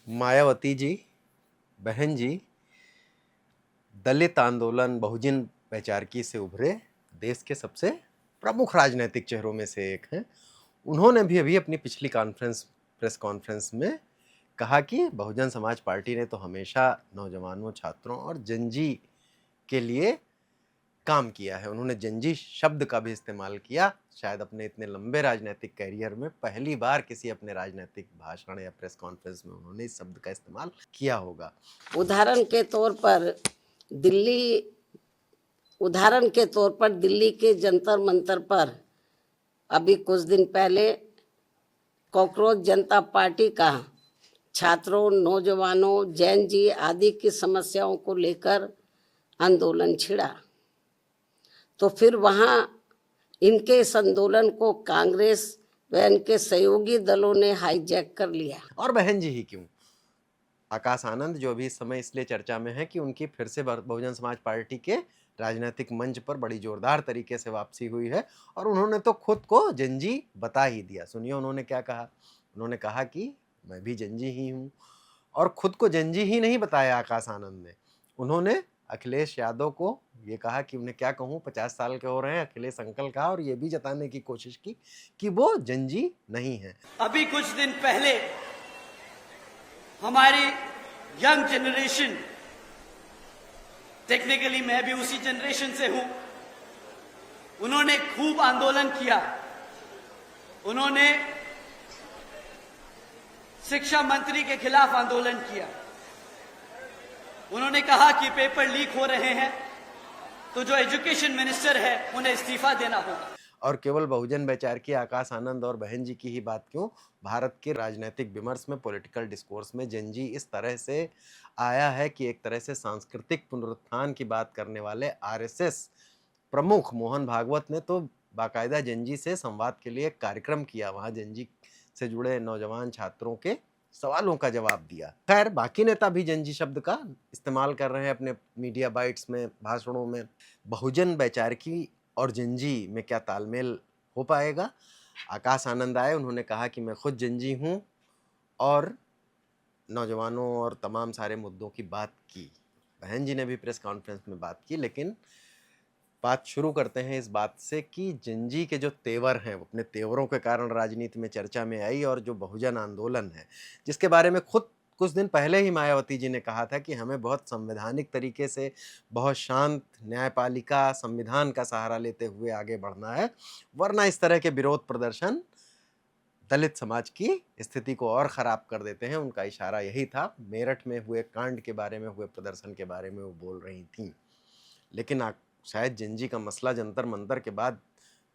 मायावती जी, बहन जी, दलित आंदोलन बहुजन वैचारिकी से उभरे देश के सबसे प्रमुख राजनीतिक चेहरों में से एक हैं। उन्होंने भी अभी अपनी पिछली प्रेस कॉन्फ्रेंस में कहा कि बहुजन समाज पार्टी ने तो हमेशा नौजवानों, छात्रों और जनजी के लिए काम किया है। उन्होंने जनजी शब्द का भी इस्तेमाल किया। शायद अपने इतने लंबे राजनीतिक कैरियर में पहली बार किसी अपने राजनीतिक भाषण या प्रेस कॉन्फ्रेंस में उन्होंने इस शब्द का इस्तेमाल किया होगा। उदाहरण के तौर पर दिल्ली के जंतर मंतर पर अभी कुछ दिन पहले कॉकरोच जनता पार्टी का छात्रों, नौजवानों, जैन जी आदि की समस्याओं को लेकर आंदोलन छिड़ा। तो फिर वहां इनके इस आंदोलन को कांग्रेस व इनके सहयोगी दलों ने हाईजैक कर लिया। और बहन जी ही क्यों, आकाश आनंद जो अभी इस समय इसलिए चर्चा में है कि उनकी फिर से बहुजन समाज पार्टी के राजनीतिक मंच पर बड़ी जोरदार तरीके से वापसी हुई है और उन्होंने तो खुद को जंजी बता ही दिया। सुनिए उन्होंने क्या कहा। उन्होंने कहा कि मैं भी जंजी ही हूँ और खुद को जंजी ही नहीं बताया आकाश आनंद ने। उन्होंने अखिलेश यादव को ये कहा कि उन्हें क्या कहूँ, 50 साल के हो रहे हैं, अखिलेश अंकल कहा, और ये भी जताने की कोशिश की कि वो जंजी नहीं है। अभी कुछ दिन पहले हमारी यंग जनरेशन, टेक्निकली मैं भी उसी जनरेशन से हूं, उन्होंने खूब आंदोलन किया। उन्होंने शिक्षा मंत्री के खिलाफ आंदोलन किया। उन्होंने कहा कि पेपर लीक हो रहे हैं तो जो एजुकेशन मिनिस्टर है उन्हें इस्तीफा देना होगा। और केवल बहुजन वैचारिकी आकाश आनंद और बहन जी की ही बात क्यों, भारत के राजनीतिक विमर्श में, पॉलिटिकल डिस्कोर्स में जंजी इस तरह से आया है कि एक तरह से सांस्कृतिक पुनरुत्थान की बात करने वाले आरएसएस प्रमुख मोहन भागवत ने तो बाकायदा जंजी से संवाद के लिए एक कार्यक्रम किया, वहां जंजी से जुड़े नौजवान छात्रों के सवालों का जवाब दिया। खैर, बाकी नेता भी जंजी शब्द का इस्तेमाल कर रहे हैं अपने मीडिया बाइट्स में, भाषणों में। बहुजन वैचारिकी और जंजी में क्या तालमेल हो पाएगा? आकाश आनंद आए, उन्होंने कहा कि मैं खुद जंजी हूँ और नौजवानों और तमाम सारे मुद्दों की बात की। बहन जी ने भी प्रेस कॉन्फ्रेंस में बात की, लेकिन बात शुरू करते हैं इस बात से कि जंजी के जो तेवर हैं, वो अपने तेवरों के कारण राजनीति में चर्चा में आई, और जो बहुजन आंदोलन है जिसके बारे में खुद कुछ दिन पहले ही मायावती जी ने कहा था कि हमें बहुत संवैधानिक तरीके से, बहुत शांत न्यायपालिका, संविधान का सहारा लेते हुए आगे बढ़ना है, वरना इस तरह के विरोध प्रदर्शन दलित समाज की स्थिति को और ख़राब कर देते हैं। उनका इशारा यही था। मेरठ में हुए कांड के बारे में, हुए प्रदर्शन के बारे में वो बोल रही थी। लेकिन शायद जंजी का मसला जंतर मंतर के बाद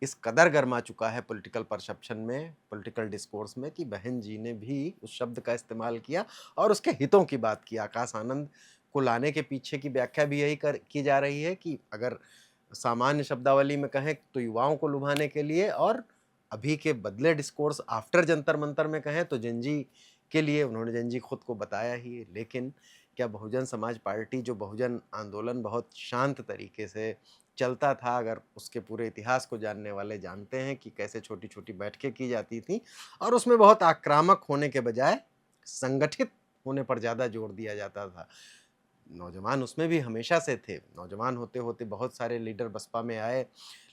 इस कदर गर्मा चुका है पॉलिटिकल परसेप्शन में, पॉलिटिकल डिस्कोर्स में, कि बहन जी ने भी उस शब्द का इस्तेमाल किया और उसके हितों की बात की। आकाश आनंद को लाने के पीछे की व्याख्या भी यही की जा रही है कि अगर सामान्य शब्दावली में कहें तो युवाओं को लुभाने के लिए, और अभी के बदले डिस्कोर्स आफ्टर जंतर मंतर में कहें तो जंजी के लिए। उन्होंने जंजी खुद को बताया ही। लेकिन क्या बहुजन समाज पार्टी, जो बहुजन आंदोलन बहुत शांत तरीके से चलता था, अगर उसके पूरे इतिहास को जानने वाले जानते हैं कि कैसे छोटी छोटी बैठकें की जाती थी और उसमें बहुत आक्रामक होने के बजाय संगठित होने पर ज़्यादा जोर दिया जाता था। नौजवान उसमें भी हमेशा से थे। नौजवान होते होते बहुत सारे लीडर बसपा में आए,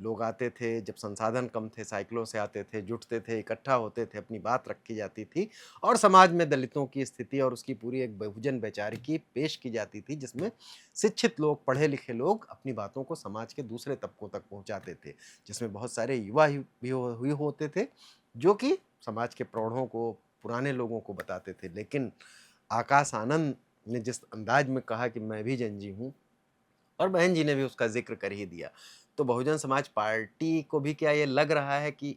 लोग आते थे, जब संसाधन कम थे साइकिलों से आते थे, जुटते थे, इकट्ठा होते थे, अपनी बात रखी जाती थी और समाज में दलितों की स्थिति और उसकी पूरी एक बहुजन वैचारिकी पेश की जाती थी, जिसमें शिक्षित लोग, पढ़े लिखे लोग अपनी बातों को समाज के दूसरे तबकों तक पहुंचाते थे, जिसमें बहुत सारे युवा भी होते थे जो कि समाज के प्रौढ़ों को, पुराने लोगों को बताते थे। लेकिन आकाश आनंद ने जिस अंदाज में कहा कि मैं भी जंजी हूँ, और बहन जी ने भी उसका जिक्र कर ही दिया, तो बहुजन समाज पार्टी को भी क्या ये लग रहा है कि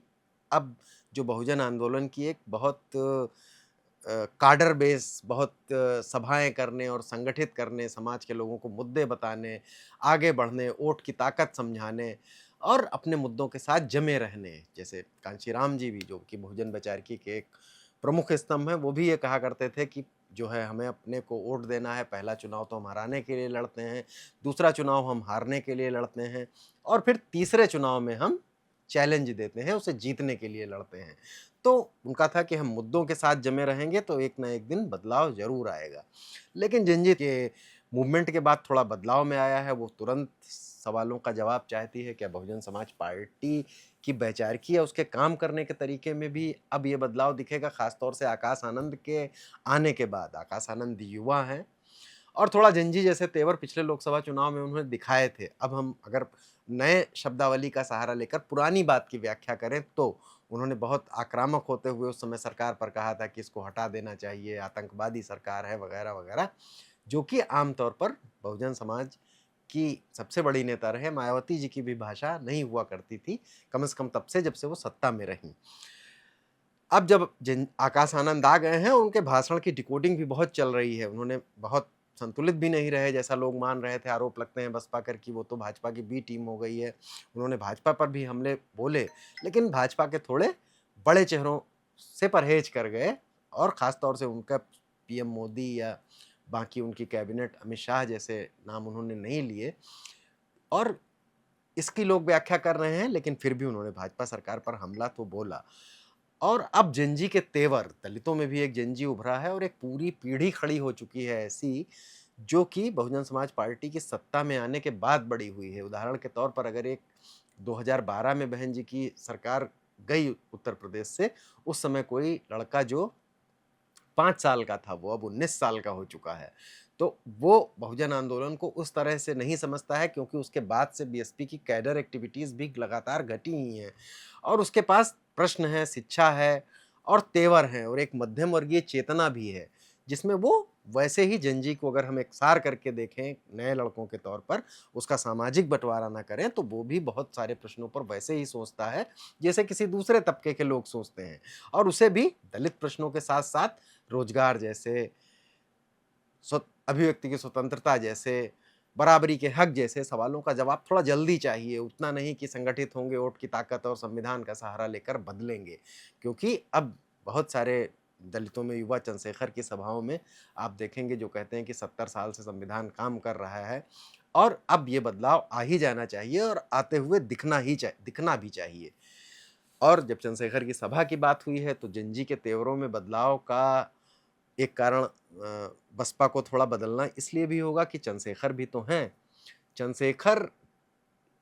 अब जो बहुजन आंदोलन की एक बहुत काडर बेस, बहुत सभाएं करने और संगठित करने, समाज के लोगों को मुद्दे बताने, आगे बढ़ने, वोट की ताकत समझाने और अपने मुद्दों के साथ जमे रहने, जैसे कांशीराम जी भी, जो कि बहुजन वैचारिकी के एक प्रमुख स्तंभ हैं, वो भी ये कहा करते थे कि जो है हमें अपने को वोट देना है, पहला चुनाव तो हम हराने के लिए लड़ते हैं, दूसरा चुनाव हम हारने के लिए लड़ते हैं, और फिर तीसरे चुनाव में हम चैलेंज देते हैं, उसे जीतने के लिए लड़ते हैं। तो उनका था कि हम मुद्दों के साथ जमे रहेंगे तो एक ना एक दिन बदलाव ज़रूर आएगा। लेकिन जंजीत के मूवमेंट के बाद थोड़ा बदलाव में आया है, वो तुरंत सवालों का जवाब चाहती है। क्या बहुजन समाज पार्टी की वैचारिकी या उसके काम करने के तरीके में भी अब ये बदलाव दिखेगा, ख़ास तौर से आकाश आनंद के आने के बाद? आकाश आनंद युवा हैं और थोड़ा जंजी जैसे तेवर पिछले लोकसभा चुनाव में उन्होंने दिखाए थे। अब हम अगर नए शब्दावली का सहारा लेकर पुरानी बात की व्याख्या करें तो उन्होंने बहुत आक्रामक होते हुए उस समय सरकार पर कहा था कि इसको हटा देना चाहिए, आतंकवादी सरकार है वगैरह वगैरह, जो कि आमतौर पर बहुजन समाज की सबसे बड़ी नेता रहे मायावती जी की भी भाषा नहीं हुआ करती थी, कम से कम तब से जब से वो सत्ता में रहीं। अब जब आकाश आनंद आ गए हैं, उनके भाषण की डिकोडिंग भी बहुत चल रही है। उन्होंने बहुत संतुलित भी नहीं रहे जैसा लोग मान रहे थे। आरोप लगते हैं बसपा कर कि वो तो भाजपा की बी टीम हो गई है। उन्होंने भाजपा पर भी हमले बोले, लेकिन भाजपा के थोड़े बड़े चेहरों से परहेज कर गए और ख़ास तौर से उनका पीएम मोदी या बाकी उनकी कैबिनेट अमित शाह जैसे नाम उन्होंने नहीं लिए और इसकी लोग व्याख्या कर रहे हैं, लेकिन फिर भी उन्होंने भाजपा सरकार पर हमला तो बोला। और अब जंजी के तेवर, दलितों में भी एक जंजी उभरा है और एक पूरी पीढ़ी खड़ी हो चुकी है ऐसी, जो कि बहुजन समाज पार्टी की सत्ता में आने के बाद बड़ी हुई है। उदाहरण के तौर पर अगर एक 2012 में बहन जी की सरकार गई उत्तर प्रदेश से, उस समय कोई लड़का जो 5 साल का था वो अब 19 साल का हो चुका है। तो वो बहुजन आंदोलन को उस तरह से नहीं समझता है, क्योंकि उसके बाद से बीएसपी की कैडर एक्टिविटीज़ भी लगातार घटी ही हैं और उसके पास प्रश्न है, शिक्षा है और तेवर है और एक मध्यम वर्गीय चेतना भी है, जिसमें वो वैसे ही जंजी को अगर हम एक सार करके देखें नए लड़कों के तौर पर, उसका सामाजिक बंटवारा ना करें तो वो भी बहुत सारे प्रश्नों पर वैसे ही सोचता है जैसे किसी दूसरे तबके के लोग सोचते हैं और उसे भी दलित प्रश्नों के साथ साथ रोजगार जैसे, अभिव्यक्ति की स्वतंत्रता जैसे, बराबरी के हक जैसे सवालों का जवाब थोड़ा जल्दी चाहिए। उतना नहीं कि संगठित होंगे, वोट की ताकत और संविधान का सहारा लेकर बदलेंगे, क्योंकि अब बहुत सारे दलितों में युवा चंद्रशेखर की सभाओं में आप देखेंगे जो कहते हैं कि 70 साल से संविधान काम कर रहा है और अब ये बदलाव आ ही जाना चाहिए और आते हुए दिखना भी चाहिए। और जब चंद्रशेखर की सभा की बात हुई है तो जंजी के तेवरों में बदलाव का एक कारण बसपा को थोड़ा बदलना इसलिए भी होगा कि चंद्रशेखर भी तो हैं। Chandrashekhar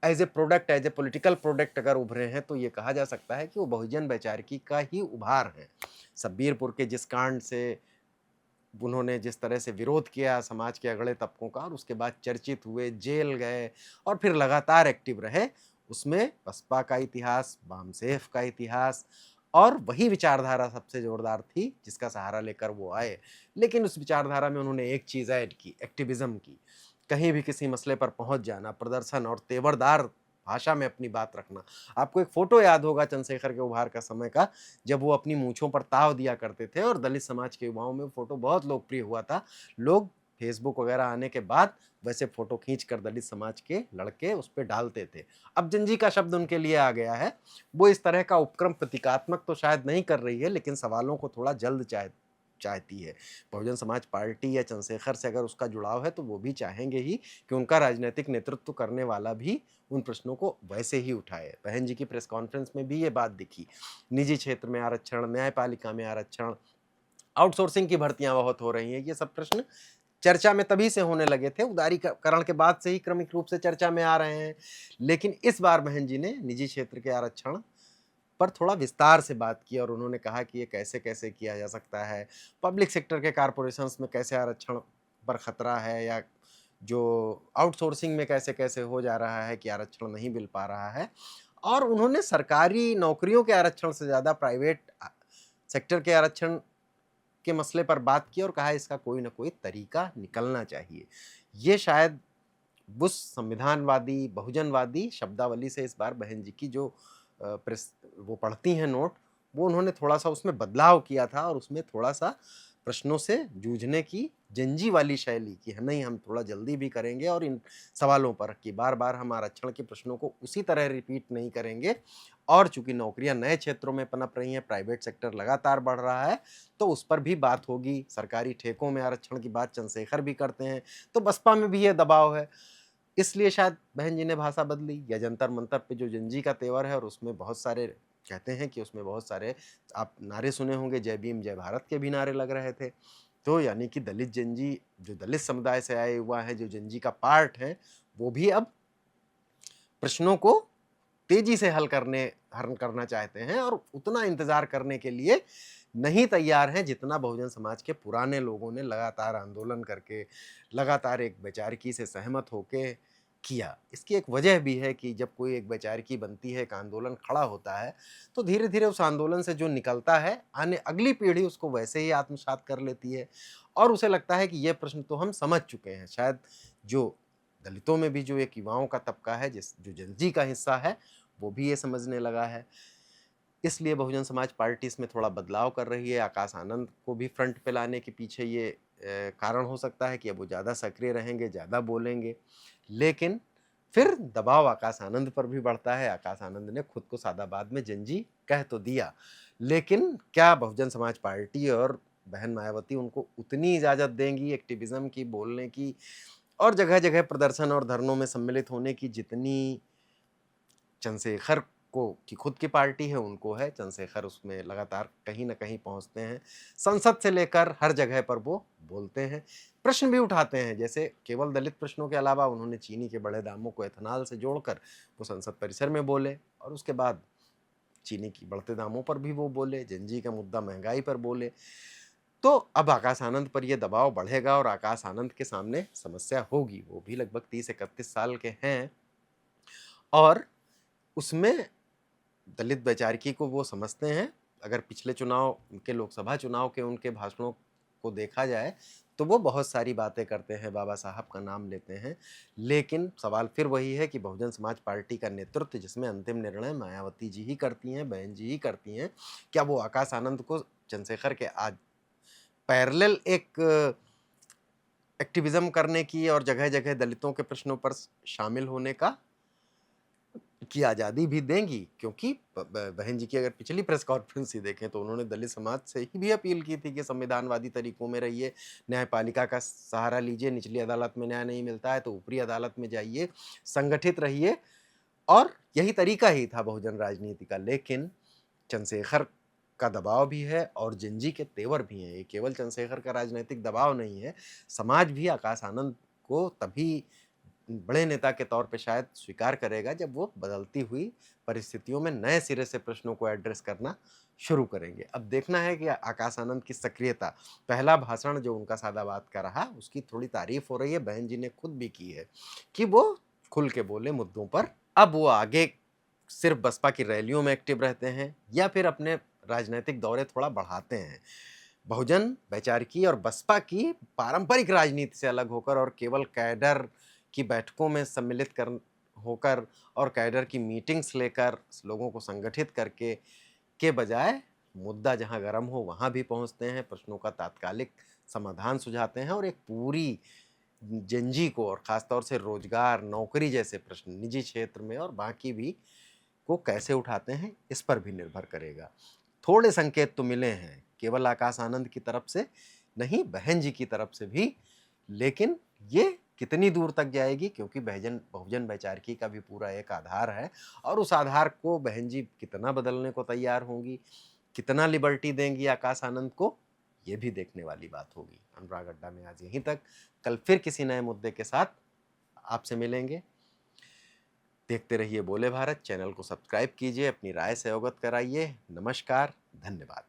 as a product, as a political product अगर उभरे हैं तो ये कहा जा सकता है कि वो बहुजन वैचारिकी का ही उभार है। सब्बीरपुर के जिस कांड से उन्होंने जिस तरह से विरोध किया समाज के अगड़े तबकों का और उसके बाद चर्चित हुए, जेल गए और फिर लगातार एक्टिव रहे, उसमें बसपा का इतिहास, वामसेफ का इतिहास और वही विचारधारा सबसे जोरदार थी जिसका सहारा लेकर वो आए। लेकिन उस विचारधारा में उन्होंने एक चीज़ ऐड की, एक्टिविज्म की। कहीं भी किसी मसले पर पहुंच जाना, प्रदर्शन और तेवरदार भाषा में अपनी बात रखना। आपको एक फोटो याद होगा चंद्रशेखर के उभार का समय का, जब वो अपनी मूंछों पर ताव दिया करते थे और दलित समाज के युवाओं में फोटो बहुत लोकप्रिय हुआ था। लोग फेसबुक वगैरह आने के बाद वैसे फोटो खींचकर दलित समाज के लड़के उस पर डालते थे। अब जंजी का शब्द उनके लिए आ गया है। वो इस तरह का उपक्रम प्रतीकात्मक तो शायद नहीं कर रही है, लेकिन सवालों को थोड़ा जल्द चाहती है। बहुजन समाज पार्टी या चंद्रशेखर से अगर उसका जुड़ाव है तो वो भी चाहेंगे ही कि उनका राजनीतिक नेतृत्व करने वाला भी उन प्रश्नों को वैसे ही उठाए। बहन जी की प्रेस कॉन्फ्रेंस में भी ये बात दिखी। निजी क्षेत्र में आरक्षण, न्यायपालिका में आरक्षण, आउटसोर्सिंग की भर्तियां बहुत हो रही हैं, ये सब प्रश्न चर्चा में तभी से होने लगे थे, उदारीकरण के बाद से ही क्रमिक रूप से चर्चा में आ रहे हैं। लेकिन इस बार बहन जी ने निजी क्षेत्र के आरक्षण पर थोड़ा विस्तार से बात की और उन्होंने कहा कि ये कैसे कैसे किया जा सकता है, पब्लिक सेक्टर के कारपोरेशंस में कैसे आरक्षण पर खतरा है या जो आउटसोर्सिंग में कैसे कैसे हो जा रहा है कि आरक्षण नहीं मिल पा रहा है। और उन्होंने सरकारी नौकरियों के आरक्षण से ज़्यादा प्राइवेट सेक्टर के आरक्षण के मसले पर बात की और कहा इसका कोई ना कोई तरीका निकलना चाहिए। ये शायद उस संविधानवादी, बहुजनवादी शब्दावली से इस बार बहन जी की जो प्रेस वो पढ़ती हैं नोट, वो उन्होंने थोड़ा सा उसमें बदलाव किया था और उसमें थोड़ा सा प्रश्नों से जूझने की जंजी वाली शैली की है, नहीं हम थोड़ा जल्दी भी करेंगे और इन सवालों पर कि बार बार हम आरक्षण के प्रश्नों को उसी तरह रिपीट नहीं करेंगे। और चूंकि नौकरियां नए क्षेत्रों में पनप रही हैं, प्राइवेट सेक्टर लगातार बढ़ रहा है, तो उस पर भी बात होगी। सरकारी ठेकों में आरक्षण की बात चंद्रशेखर भी करते हैं, तो बसपा में भी ये दबाव है। इसलिए शायद बहन जी ने भाषा बदली, या जंतर मंतर पे जो जंजी का तेवर है और उसमें बहुत सारे कहते हैं कि उसमें बहुत सारे आप नारे सुने होंगे, जय भीम जय भारत के भी नारे लग रहे थे। तो यानी कि दलित जंजी, जो दलित समुदाय से आए हुआ है, जो जंजी का पार्ट है, वो भी अब प्रश्नों को तेजी से हल करना चाहते हैं और उतना इंतजार करने के लिए नहीं तैयार हैं जितना बहुजन समाज के पुराने लोगों ने लगातार आंदोलन करके, लगातार एक वैचारिकी से सहमत होके किया। इसकी एक वजह भी है कि जब कोई एक वैचारिकी बनती है, एक आंदोलन खड़ा होता है, तो धीरे धीरे उस आंदोलन से जो निकलता है, आने अगली पीढ़ी उसको वैसे ही आत्मसात कर लेती है और उसे लगता है कि ये प्रश्न तो हम समझ चुके हैं। शायद जो दलितों में भी जो एक युवाओं का तबका है, जो जंजी का हिस्सा है, वो भी ये समझने लगा है। इसलिए बहुजन समाज पार्टी इसमें थोड़ा बदलाव कर रही है। आकाश आनंद को भी फ्रंट पे लाने के पीछे ये कारण हो सकता है कि अब वो ज़्यादा सक्रिय रहेंगे, ज़्यादा बोलेंगे। लेकिन फिर दबाव आकाश आनंद पर भी बढ़ता है। आकाश आनंद ने खुद को सादाबाद में जंजी कह तो दिया, लेकिन क्या बहुजन समाज पार्टी और बहन मायावती उनको उतनी इजाज़त देंगी एक्टिविज्म की, बोलने की और जगह जगह प्रदर्शन और धरनों में सम्मिलित होने की, जितनी चंद्रशेखर को की खुद की पार्टी है उनको है। चंद्रशेखर उसमें लगातार कहीं ना कहीं पहुंचते हैं, संसद से लेकर हर जगह पर वो बोलते हैं, प्रश्न भी उठाते हैं। जैसे केवल दलित प्रश्नों के अलावा उन्होंने चीनी के बढ़े दामों को एथेनॉल से जोड़कर वो संसद परिसर में बोले और उसके बाद चीनी की बढ़ते दामों पर भी वो बोले, जंजी का मुद्दा महंगाई पर बोले। तो अब आकाश आनंद पर यह दबाव बढ़ेगा और आकाश आनंद के सामने समस्या होगी। वो भी लगभग 30-31 साल के हैं और उसमें दलित वैचारिकी को वो समझते हैं। अगर पिछले चुनाव के, लोकसभा चुनाव के उनके भाषणों को देखा जाए तो वो बहुत सारी बातें करते हैं, बाबा साहब का नाम लेते हैं, लेकिन सवाल फिर वही है कि बहुजन समाज पार्टी का नेतृत्व, जिसमें अंतिम निर्णय मायावती जी ही करती हैं, बहन जी ही करती हैं, क्या वो आकाश आनंद को चंद्रशेखर के आज पैरेलल एक एक्टिविज्म करने की और जगह जगह दलितों के प्रश्नों पर शामिल होने की आज़ादी भी देंगी? क्योंकि बहन जी की अगर पिछली प्रेस कॉन्फ्रेंस ही देखें तो उन्होंने दलित समाज से ही भी अपील की थी कि संविधानवादी तरीकों में रहिए, न्यायपालिका का सहारा लीजिए, निचली अदालत में न्याय नहीं मिलता है तो ऊपरी अदालत में जाइए, संगठित रहिए, और यही तरीका ही था बहुजन राजनीति का। लेकिन चंद्रशेखर का दबाव भी है और जंजी के तेवर भी हैं। ये केवल चंद्रशेखर का राजनीतिक दबाव नहीं है, समाज भी आकाश आनंद को तभी बड़े नेता के तौर पे शायद स्वीकार करेगा जब वो बदलती हुई परिस्थितियों में नए सिरे से प्रश्नों को एड्रेस करना शुरू करेंगे। अब देखना है कि आकाश आनंद की सक्रियता, पहला भाषण जो उनका सादाबाद का रहा उसकी थोड़ी तारीफ हो रही है, बहन जी ने खुद भी की है कि वो खुल के बोले मुद्दों पर। अब वो आगे सिर्फ बसपा की रैलियों में एक्टिव रहते हैं या फिर अपने राजनीतिक दौरे थोड़ा बढ़ाते हैं। बहुजन वैचारिकी और बसपा की पारंपरिक राजनीति से अलग होकर और केवल कैडर की बैठकों में सम्मिलित होकर और कैडर की मीटिंग्स लेकर लोगों को संगठित करके के बजाय मुद्दा जहां गर्म हो वहां भी पहुंचते हैं, प्रश्नों का तात्कालिक समाधान सुझाते हैं और एक पूरी जंजी को और ख़ासतौर से रोजगार, नौकरी जैसे प्रश्न निजी क्षेत्र में और बाकी भी को कैसे उठाते हैं, इस पर भी निर्भर करेगा। थोड़े संकेत तो मिले हैं, केवल आकाश आनंद की तरफ से नहीं, बहन जी की तरफ से भी, लेकिन ये कितनी दूर तक जाएगी, क्योंकि बहुजन वैचारिकी का भी पूरा एक आधार है और उस आधार को बहन जी कितना बदलने को तैयार होंगी, कितना लिबर्टी देंगी आकाश आनंद को, ये भी देखने वाली बात होगी। अनुराग अड्डा में आज यहीं तक, कल फिर किसी नए मुद्दे के साथ आपसे मिलेंगे। देखते रहिए बोले भारत। चैनल को सब्सक्राइब कीजिए, अपनी राय से अवगत कराइए। नमस्कार, धन्यवाद।